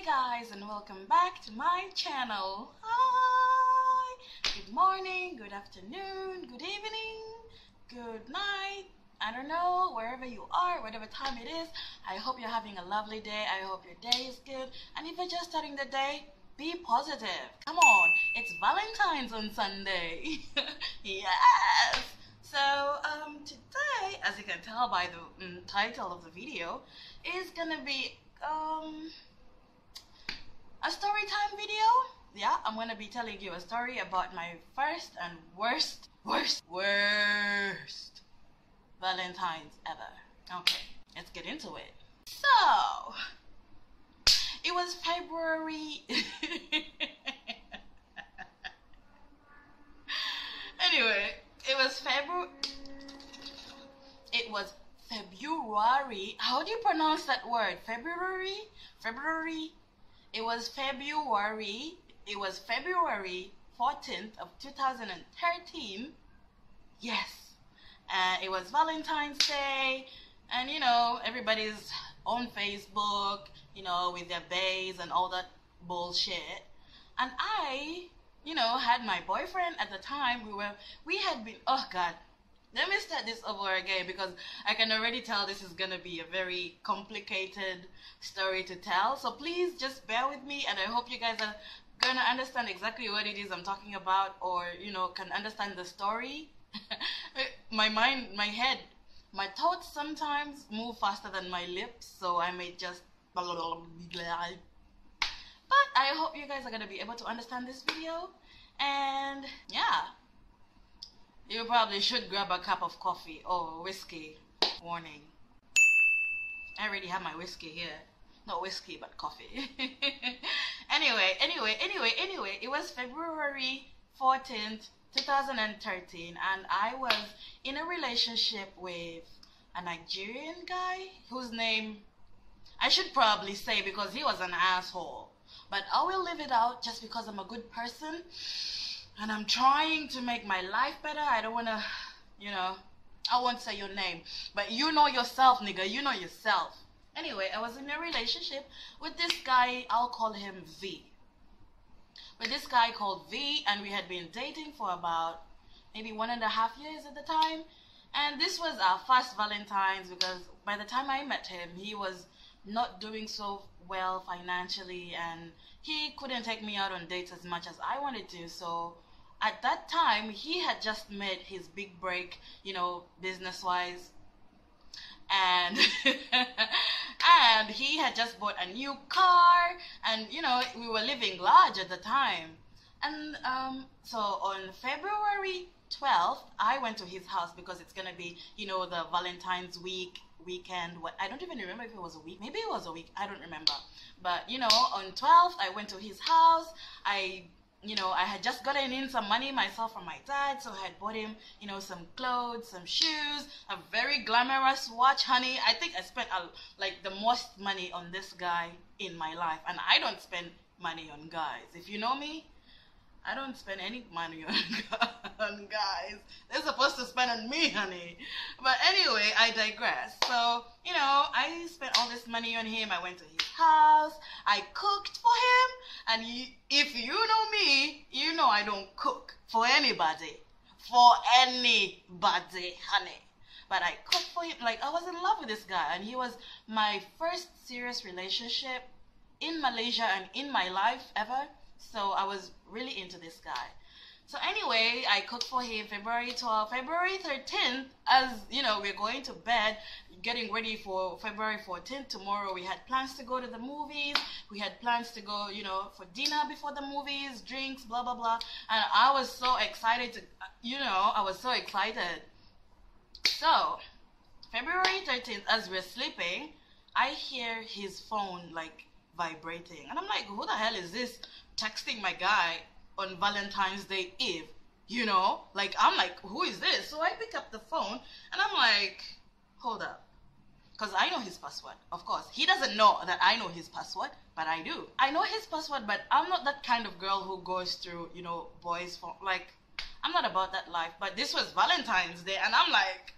Hey guys, and welcome back to my channel. Hi! Good morning, good afternoon, good evening, good night. I don't know, wherever you are, whatever time it is, I hope you're having a lovely day. I hope your day is good. And if you're just starting the day, be positive. Come on, it's Valentine's on Sunday. Yes! So, today, as you can tell by the title of the video, is gonna be a story time video. Yeah, I'm gonna be telling you a story about my first and worst Valentine's ever. Okay, let's get into it. So, it was February. Anyway, it was February. How do you pronounce that word? February? It was February 14th of 2013. Yes. And it was Valentine's Day. And, you know, everybody's on Facebook, you know, with their bays and all that bullshit. And I, you know, had my boyfriend at the time. We had been, oh God, let me start this over again because I can already tell this is gonna be a very complicated story to tell. So please just bear with me, and I hope you guys are gonna understand exactly what it is I'm talking about, or, you know, can understand the story. My mind, my head, my thoughts sometimes move faster than my lips, so I may just but I hope you guys are gonna be able to understand this video. And yeah, you probably should grab a cup of coffee or whiskey. Warning, I already have my whiskey here. Not whiskey, but coffee. Anyway, it was February 14th, 2013, and I was in a relationship with a Nigerian guy whose name I should probably say because he was an asshole. But I will leave it out just because I'm a good person and I'm trying to make my life better. I don't want to, you know, I won't say your name, but you know yourself, nigga. You know yourself. Anyway, I was in a relationship with this guy. I'll call him V. With this guy called V, and we had been dating for about maybe 1.5 years at the time. And this was our first Valentine's because by the time I met him, he was not doing so well financially, and he couldn't take me out on dates as much as I wanted to. So at that time, he had just made his big break, you know, business-wise, and and he had just bought a new car, and, you know, we were living large at the time. And so on February 12th, I went to his house because it's gonna be, you know, the Valentine's weekend. What, I don't even remember if it was a week. Maybe it was a week. I don't remember. But, you know, on 12th, I went to his house. You know, I had just gotten in some money myself from my dad, so I had bought him, you know, some clothes, some shoes, a very glamorous watch, honey. I think I spent like the most money on this guy in my life, and I don't spend money on guys. If you know me, I don't spend any money on guys. They're supposed to spend on me, honey. But anyway, I digress. So, you know, I spent all this money on him. I went to his house. I cooked for him. And if you know me, you know I don't cook for anybody. For anybody, honey. But I cooked for him. Like, I was in love with this guy. And he was my first serious relationship in Malaysia and in my life ever. So I was really into this guy. So anyway, I cooked for him February 12th. February 13th, as you know, we're going to bed, getting ready for February 14th. Tomorrow we had plans to go to the movies. We had plans to go, you know, for dinner before the movies, drinks, blah, blah, blah. And I was so excited to, you know, I was so excited. So, February 13th, as we're sleeping, I hear his phone, like, vibrating. And I'm like, who the hell is this texting my guy on Valentine's Day Eve? You know, like, I'm like, who is this? So I pick up the phone and I'm like, hold up, because I know his password. Of course, he doesn't know that I know his password, but I do. I know his password, but I'm not that kind of girl who goes through, you know, boys' phone. Like, I'm not about that life. But this was Valentine's Day, and I'm like,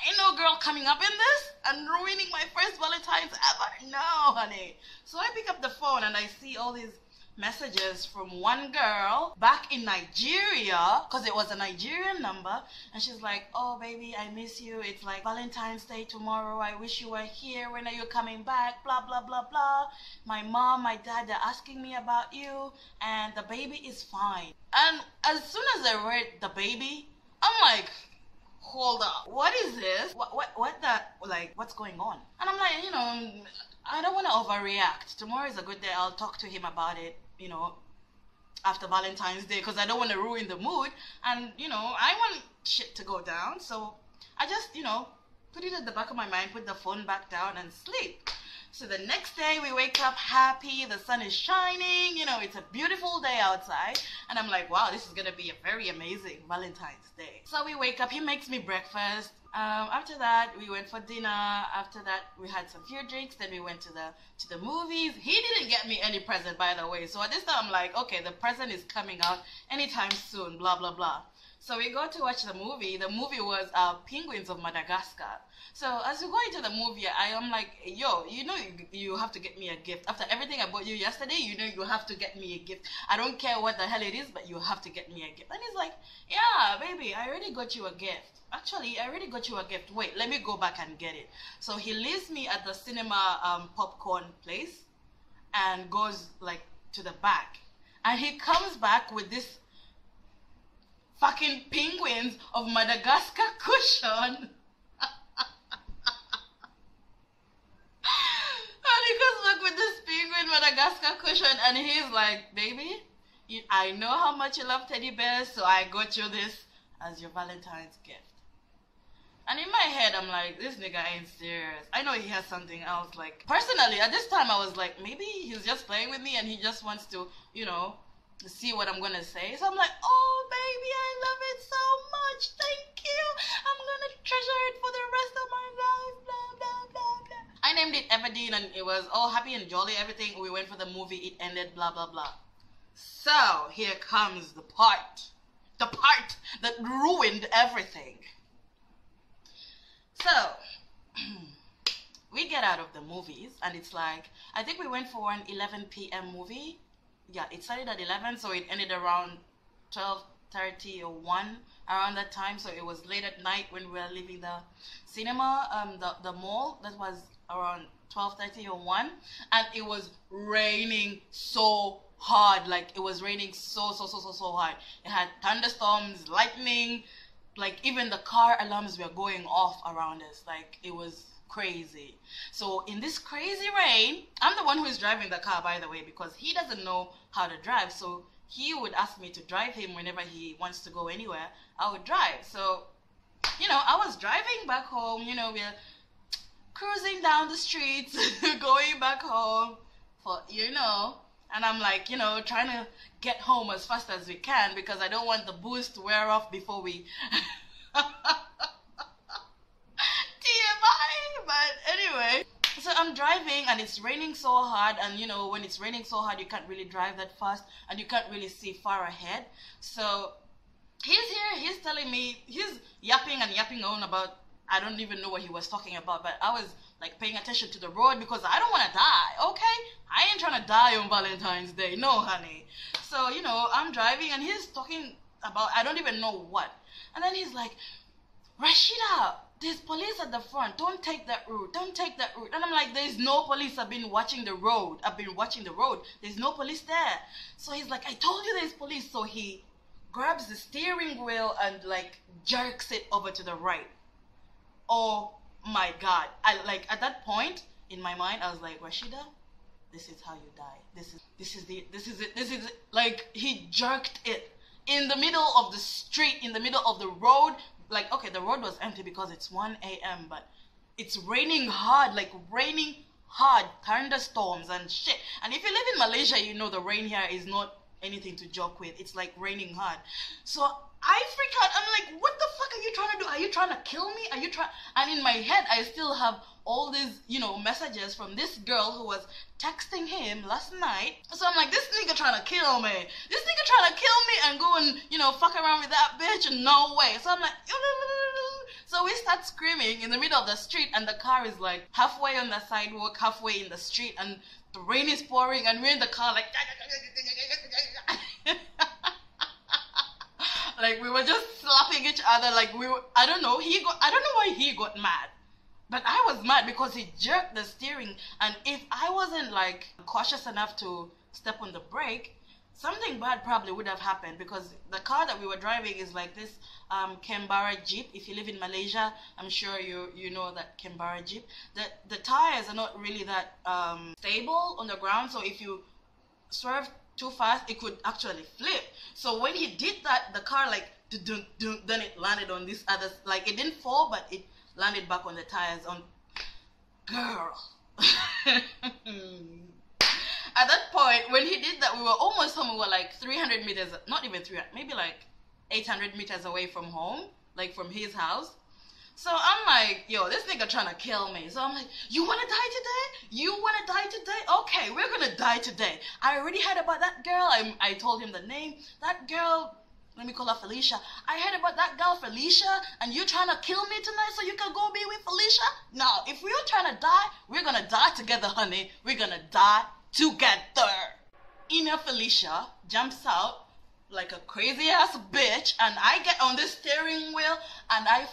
Ain't no girl coming up in this and ruining my first Valentine's ever. No, honey. So I pick up the phone and I see all these messages from one girl back in Nigeria, because it was a Nigerian number, and she's like, oh baby, I miss you, it's like Valentine's Day tomorrow, I wish you were here, when are you coming back, blah blah blah blah, my mom, my dad, they're asking me about you, and the baby is fine. And as soon as I read the baby, I'm like, hold up, what is this? What the, like, what's going on? And I'm like, you know, I don't want to overreact. Tomorrow is a good day. I'll talk to him about it, you know, after Valentine's Day, because I don't want to ruin the mood. And, you know, I want shit to go down. So I just, you know, put it at the back of my mind, put the phone back down and sleep. So the next day we wake up happy, the sun is shining, you know, it's a beautiful day outside. And I'm like, wow, this is going to be a very amazing Valentine's Day. So we wake up, he makes me breakfast. After that, we went for dinner. After that, we had some few drinks. Then we went to the movies. He didn't get me any present, by the way. So at this time, I'm like, okay, the present is coming out anytime soon, blah, blah, blah. So we go to watch the movie. The movie was Penguins of Madagascar. So as we go into the movie, I am like, yo, you know, you have to get me a gift. After everything I bought you yesterday, you know, you have to get me a gift. I don't care what the hell it is, but you have to get me a gift. And he's like, yeah, baby, I already got you a gift. Actually, I already got you a gift. Wait, let me go back and get it. So he leaves me at the cinema popcorn place and goes like to the back. And he comes back with this fucking Penguins of Madagascar cushion. And he comes back with this Penguin Madagascar cushion and he's like, baby, I know how much you love teddy bears, so I got you this as your Valentine's gift. And in my head, I'm like, this nigga ain't serious. I know he has something else. Like, personally, at this time, I was like, maybe he's just playing with me and he just wants to, you know, see what I'm gonna say. So I'm like, oh, baby, I love it so much. Thank you. I'm gonna treasure it for the rest of my life. Blah, blah, blah, blah. I named it Everdeen and it was all happy and jolly, everything. We went for the movie. It ended, blah, blah, blah. So here comes the part that ruined everything. So, we get out of the movies and it's like, I think we went for an 11 p.m. movie. Yeah, it started at 11, so it ended around 12:30 or 1, around that time. So it was late at night when we were leaving the cinema, the mall. That was around 12:30 or 1. And it was raining so hard. Like, it was raining so hard. It had thunderstorms, lightning. Like, even the car alarms were going off around us. Like, it was crazy. So in this crazy rain, I'm the one who is driving the car, by the way, because he doesn't know how to drive. So he would ask me to drive him whenever he wants to go anywhere. I would drive. So, you know, I was driving back home. You know, we're cruising down the streets, going back home for, you know. And I'm like, you know, trying to get home as fast as we can because I don't want the booze to wear off before we... TMI! But anyway, so I'm driving and it's raining so hard. And, you know, when it's raining so hard, you can't really drive that fast and you can't really see far ahead. So he's here, he's telling me, he's yapping on about, I don't even know what he was talking about, but I was like paying attention to the road because I don't want to die, okay? I ain't trying to die on Valentine's Day, no honey. So, you know, I'm driving and he's talking about, I don't even know what. And then he's like, Rashida, there's police at the front, don't take that route, don't take that route. And I'm like, there's no police, I've been watching the road, there's no police there. So he's like, I told you there's police. So he grabs the steering wheel and like jerks it over to the right. Oh my God. I like at that point in my mind I was like, Rashida, this is how you die. This is it. Like, he jerked it in the middle of the street, in the middle of the road. Like, okay, the road was empty because it's 1 a.m. but it's raining hard, like raining hard, thunderstorms and shit. And if you live in Malaysia, you know the rain here is not anything to joke with. It's like raining hard. So I freak out. I'm like, what the fuck are you trying to do? Are you trying to kill me? Are you trying? And in my head, I still have all these, you know, messages from this girl who was texting him last night. So I'm like, this nigga trying to kill me. This nigga trying to kill me and go and, you know, fuck around with that bitch. And no way. So I'm like, So we start screaming in the middle of the street, and the car is like halfway on the sidewalk, halfway in the street, and the rain is pouring, and we're in the car like like we were just slapping each other. Like we were, I don't know why he got mad. But I was mad because he jerked the steering, and if I wasn't like cautious enough to step on the brake, something bad probably would have happened, because the car that we were driving is like this Canberra Jeep. If you live in Malaysia, I'm sure you know that Canberra Jeep. The tires are not really that stable on the ground, so if you swerve too fast, it could actually flip. So when he did that, the car like then it landed on this other, like it didn't fall, but it landed back on the tires. On girl. At that point, when he did that, we were almost home. We were like 300 meters, not even 300, maybe like 800 meters away from home, like from his house. So I'm like, yo, this nigga trying to kill me. So I'm like, you want to die today? You want to die today? Okay, we're going to die today. I already heard about that girl. I told him the name. That girl, let me call her Felicia. I heard about that girl, Felicia, and you trying to kill me tonight so you can go be with Felicia? No, if we're trying to die, we're going to die together, honey. We're going to die together. Inner Felicia jumps out like a crazy ass bitch, and I get on this steering wheel, and I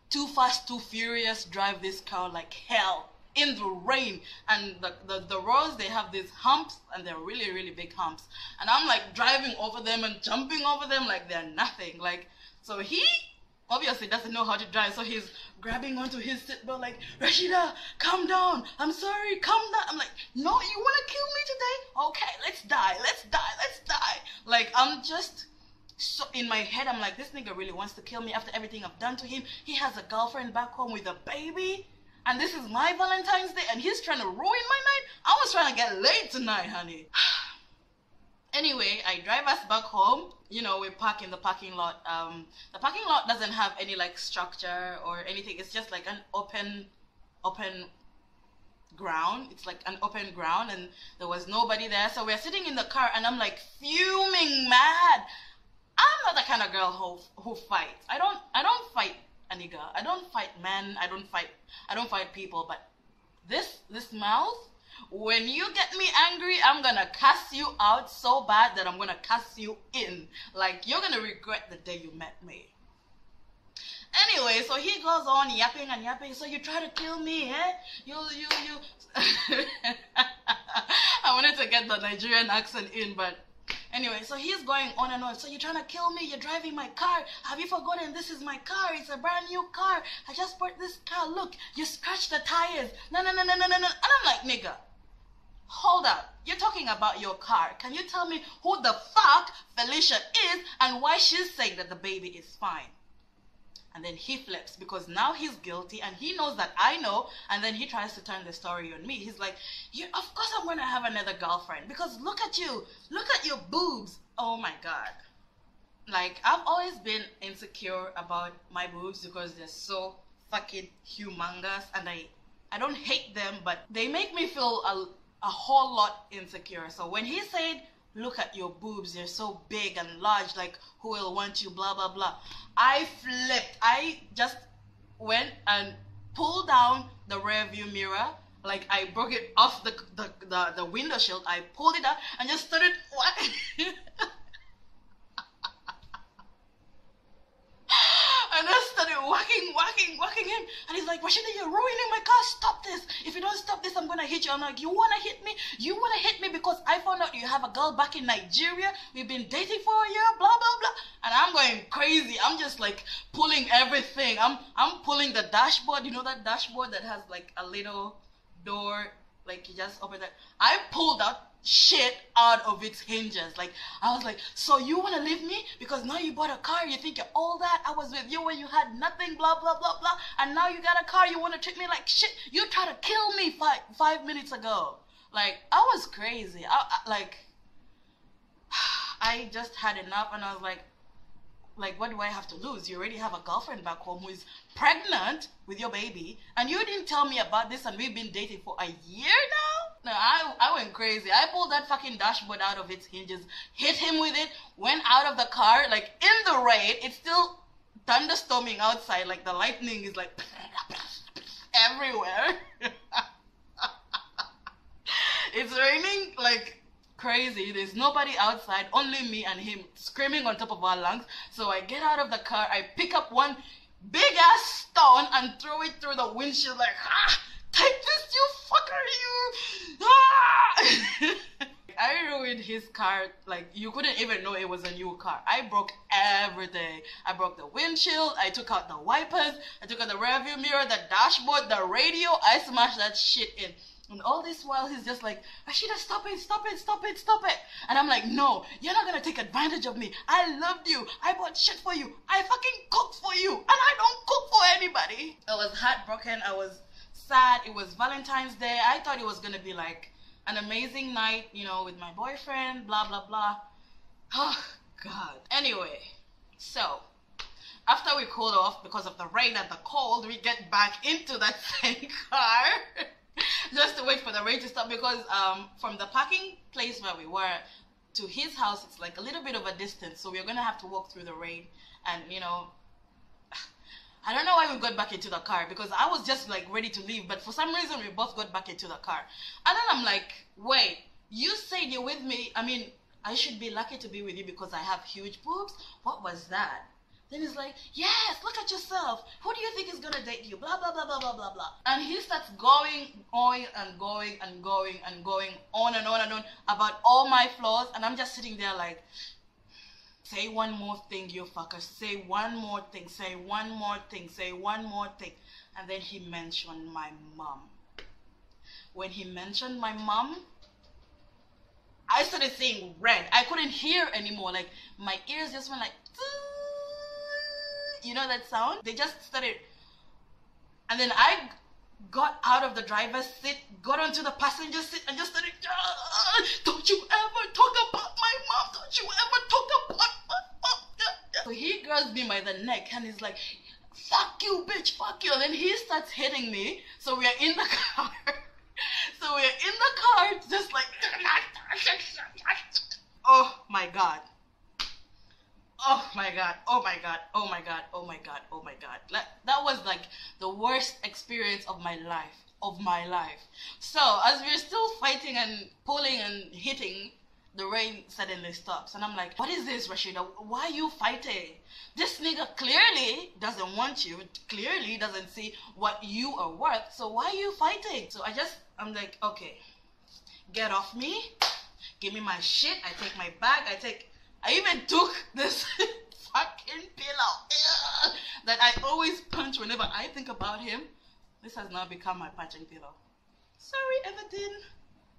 too fast, too furious drive this car like hell in the rain. And the roads, they have these humps, and they're really, really big humps. And I'm like driving over them and jumping over them like they're nothing. Like, so he obviously doesn't know how to drive, so he's grabbing onto his seatbelt like, Rashida, calm down. I'm sorry, calm down. I'm like, no, you want to kill me today? Okay, let's die, let's die, let's die. Like, I'm just, so in my head, I'm like, this nigga really wants to kill me after everything I've done to him. He has a girlfriend back home with a baby, and this is my Valentine's Day, and he's trying to ruin my night. I was trying to get laid tonight, honey. Anyway, I drive us back home. You know, we park in the parking lot. The parking lot doesn't have any like structure or anything. It's just like an open ground. It's like an open ground, and there was nobody there. So we're sitting in the car, and I'm like fuming mad. I'm not the kind of girl who fights. I don't fight a nigga. I don't fight men. I don't fight people. But this mouth, when you get me angry, I'm gonna cuss you out so bad that I'm gonna cuss you in. Like, you're gonna regret the day you met me. Anyway, so he goes on yapping and yapping. So you try to kill me, eh? You. I wanted to get the Nigerian accent in, but anyway, so he's going on and on. So you're trying to kill me, you're driving my car. Have you forgotten this is my car? It's a brand new car. I just bought this car. Look, you scratched the tires. No. And I'm like, nigga, hold up. You're talking about your car. Can you tell me who the fuck Felicia is and why she's saying that the baby is fine? And then he flips, because now he's guilty and he knows that I know, and then he tries to turn the story on me. He's like, of course I'm gonna have another girlfriend, because look at you, look at your boobs. Oh my god. Like, I've always been insecure about my boobs because they're so fucking humongous, and I don't hate them, but they make me feel a whole lot insecure. So when he said, look at your boobs, they're so big and large, like who will want you, blah blah blah, I flipped. I just went and pulled down the rear view mirror, like I broke it off the window shield. I pulled it out and just started and I started whacking him. And he's like, Rashida, you're ruining my car. Stop this. If you don't stop this, I'm going to hit you. I'm like, you want to hit me? You want to hit me because I found out you have a girl back in Nigeria. We've been dating for a year, blah, blah, blah. And I'm going crazy. I'm just like pulling everything. I'm pulling the dashboard. You know that dashboard that has like a little door, like you just open that. I pulled that shit out of its hinges. Like, I was like, so you want to leave me because now you bought a car, you think you're all that? I was with you when you had nothing, blah blah blah blah, and now you got a car, you want to treat me like shit. You tried to kill me five minutes ago. Like, I was crazy. I just had enough, and I was like, what do I have to lose? You already have a girlfriend back home who is pregnant with your baby, and you didn't tell me about this, and we've been dating for a year now? No, I went crazy. I pulled that fucking dashboard out of its hinges, hit him with it, went out of the car, like in the rain. It's still thunderstorming outside, like the lightning is like everywhere. It's raining like crazy. There's nobody outside, only me and him screaming on top of our lungs. So I get out of the car, I pick up one big ass stone and throw it through the windshield like, ah, take this, you fucker, you. Ah! I ruined his car, like you couldn't even know it was a new car. I broke everything. I broke the windshield, I took out the wipers, I took out the rearview mirror, the dashboard, the radio, I smashed that shit in. And all this while he's just like, Rashida, stop it, stop it, stop it, stop it. And I'm like, no, you're not gonna take advantage of me. I loved you. I bought shit for you. I fucking cooked for you. And I don't cook for anybody. I was heartbroken. I was sad. It was Valentine's Day. I thought it was gonna be like an amazing night, you know, with my boyfriend, blah, blah, blah. Oh, God. Anyway, so after we cooled off because of the rain and the cold, we get back into that same car. Just to wait for the rain to stop, because from the parking place where we were to his house, it's like a little bit of a distance, so we're gonna have to walk through the rain. And you know, I don't know why we got back into the car, because I was just like ready to leave, but for some reason we both got back into the car. And then I'm like, wait, you said you're with me, I mean, I should be lucky to be with you because I have huge boobs? What was that? Then he's like, yes, look at yourself. Who do you think is gonna date you? Blah, blah, blah, blah, blah, blah, blah. And he starts going on and going and going and going on and on and on about all my flaws. And I'm just sitting there like, say one more thing, you fucker. Say one more thing, say one more thing, say one more thing. And then he mentioned my mom. When he mentioned my mom, I started seeing red. I couldn't hear anymore. Like, my ears just went like, you know that sound? They just started. And then I got out of the driver's seat, got onto the passenger seat, and just started, don't you ever talk about my mom, don't you ever talk about my mom. So he grabs me by the neck and he's like, fuck you, bitch, fuck you. And then he starts hitting me. So we are in the car. So we're in the car, just like, oh my God. Oh my God, oh my God, oh my God, oh my God, oh my God. That was like the worst experience of my life. So as we're still fighting and pulling and hitting, the rain suddenly stops. And I'm like, what is this, Rashida? Why are you fighting? This nigga clearly doesn't want you, clearly doesn't see what you are worth. So why are you fighting? So I'm like, okay, get off me, give me my shit. I take my bag, I even took this fucking pillow that I always punch whenever I think about him. This has now become my punching pillow. Sorry, Everton.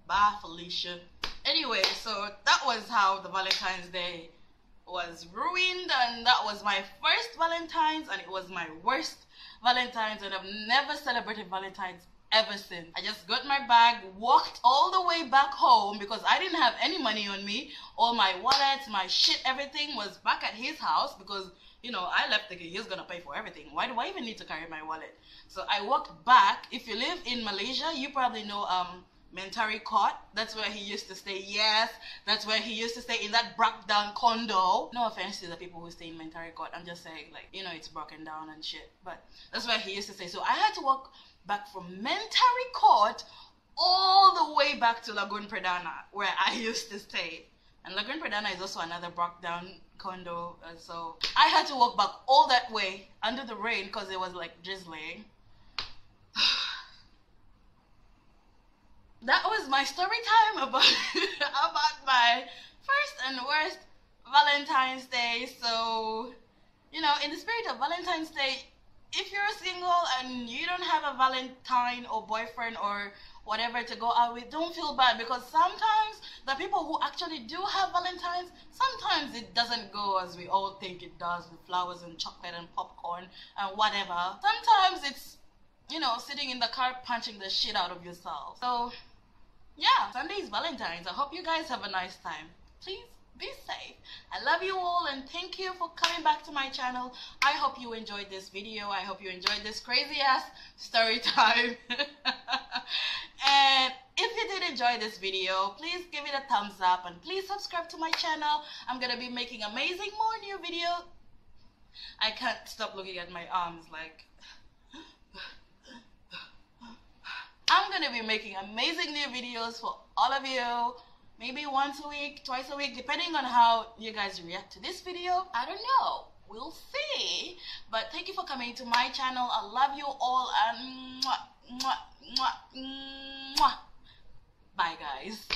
Bye, Felicia. Anyway, so that was how the Valentine's Day was ruined, and that was my first Valentine's, and it was my worst Valentine's, and I've never celebrated Valentine's ever since. I just got my bag, walked all the way back home because I didn't have any money on me. All my wallets, my shit, everything was back at his house because, you know, I left thinking he's gonna pay for everything. Why do I even need to carry my wallet? So I walked back. If you live in Malaysia, you probably know Mentari Court. That's where he used to stay. Yes, that's where he used to stay, in that broke down condo. No offense to the people who stay in Mentari Court. I'm just saying, like, you know, it's broken down and shit. But that's where he used to stay. So I had to walk back from Mentari Court all the way back to Lagoon Pradana, where I used to stay. And Lagoon Pradana is also another broke down condo. So I had to walk back all that way under the rain because it was like drizzling. That was my story time about my first and worst Valentine's Day. So, you know, in the spirit of Valentine's Day, if you're single and you don't have a Valentine or boyfriend or whatever to go out with, don't feel bad, because sometimes the people who actually do have Valentines, sometimes it doesn't go as we all think it does, with flowers and chocolate and popcorn and whatever. Sometimes it's, you know, sitting in the car punching the shit out of yourself. So yeah, Sunday is Valentine's. I hope you guys have a nice time. Please be safe. I love you all, and thank you for coming back to my channel. I hope you enjoyed this video. I hope you enjoyed this crazy ass story time. And if you did enjoy this video, please give it a thumbs up and please subscribe to my channel. I'm gonna be making amazing more new videos. I can't stop looking at my arms. Like, I'm gonna be making amazing new videos for all of you. Maybe once a week, twice a week, depending on how you guys react to this video. I don't know. We'll see. But thank you for coming to my channel. I love you all, and mwah, mwah, mwah, mwah. Bye, guys.